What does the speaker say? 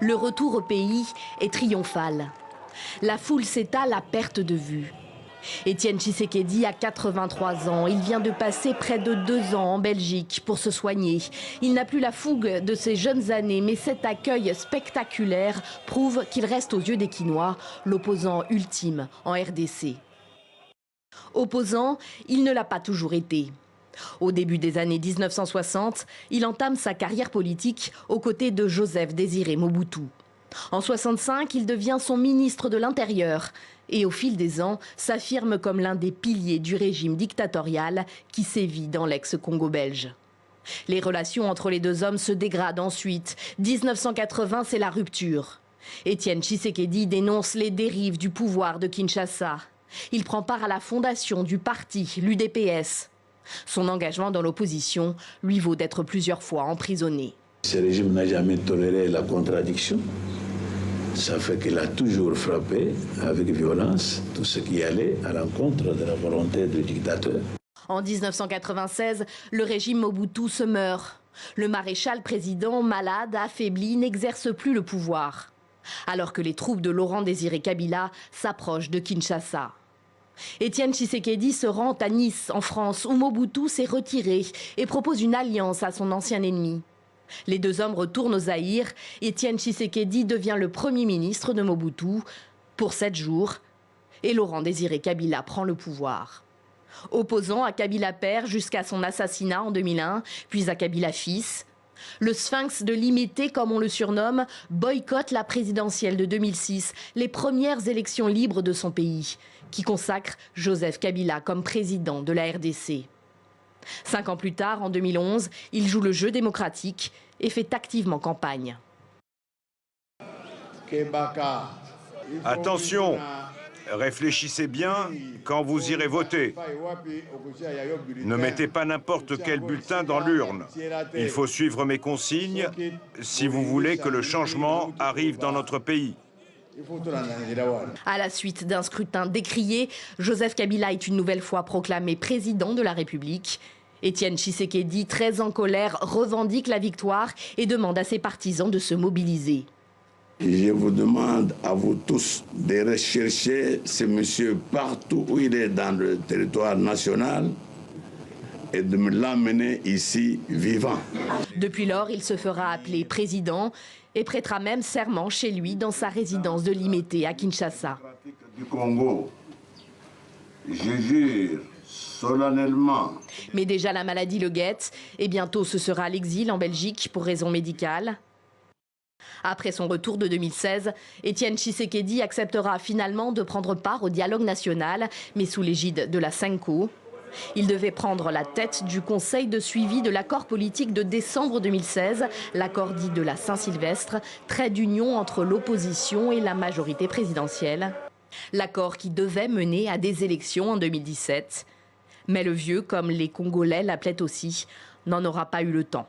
Le retour au pays est triomphal. La foule s'étale à perte de vue. Étienne Tshisekedi a 83 ans. Il vient de passer près de 2 ans en Belgique pour se soigner. Il n'a plus la fougue de ses jeunes années, mais cet accueil spectaculaire prouve qu'il reste aux yeux des Kinois l'opposant ultime en RDC. Opposant, il ne l'a pas toujours été. Au début des années 1960, il entame sa carrière politique aux côtés de Joseph Désiré Mobutu. En 1965, il devient son ministre de l'Intérieur et au fil des ans s'affirme comme l'un des piliers du régime dictatorial qui sévit dans l'ex-Congo belge. Les relations entre les deux hommes se dégradent ensuite. 1980, c'est la rupture. Étienne Tshisekedi dénonce les dérives du pouvoir de Kinshasa. Il prend part à la fondation du parti, l'UDPS. Son engagement dans l'opposition lui vaut d'être plusieurs fois emprisonné. Ce régime n'a jamais toléré la contradiction. Ça fait qu'il a toujours frappé avec violence tout ce qui allait à l'encontre de la volonté du dictateur. En 1996, le régime Mobutu se meurt. Le maréchal président, malade, affaibli, n'exerce plus le pouvoir. Alors que les troupes de Laurent Désiré Kabila s'approchent de Kinshasa. Étienne Tshisekedi se rend à Nice, en France, où Mobutu s'est retiré et propose une alliance à son ancien ennemi. Les deux hommes retournent au Zaïre. Étienne Tshisekedi devient le premier ministre de Mobutu pour 7 jours et Laurent Désiré Kabila prend le pouvoir. Opposant à Kabila père jusqu'à son assassinat en 2001, puis à Kabila fils, le Sphinx de Limité, comme on le surnomme, boycotte la présidentielle de 2006, les premières élections libres de son pays, qui consacrent Joseph Kabila comme président de la RDC. 5 ans plus tard, en 2011, il joue le jeu démocratique et fait activement campagne. Attention, réfléchissez bien quand vous irez voter. Ne mettez pas n'importe quel bulletin dans l'urne. Il faut suivre mes consignes si vous voulez que le changement arrive dans notre pays. À la suite d'un scrutin décrié, Joseph Kabila est une nouvelle fois proclamé président de la République. Étienne Tshisekedi, très en colère, revendique la victoire et demande à ses partisans de se mobiliser. Je vous demande à vous tous de rechercher ce monsieur partout où il est dans le territoire national et de me l'amener ici vivant. Depuis lors, il se fera appeler président et prêtera même serment chez lui dans sa résidence de Limité à Kinshasa. Du Congo, je jure solennellement. Mais déjà la maladie le guette et bientôt ce sera l'exil en Belgique pour raisons médicales. Après son retour de 2016, Étienne Tshisekedi acceptera finalement de prendre part au dialogue national, mais sous l'égide de la Senko. Il devait prendre la tête du conseil de suivi de l'accord politique de décembre 2016, l'accord dit de la Saint-Sylvestre, trait d'union entre l'opposition et la majorité présidentielle. L'accord qui devait mener à des élections en 2017. Mais le vieux, comme les Congolais l'appelaient aussi, n'en aura pas eu le temps.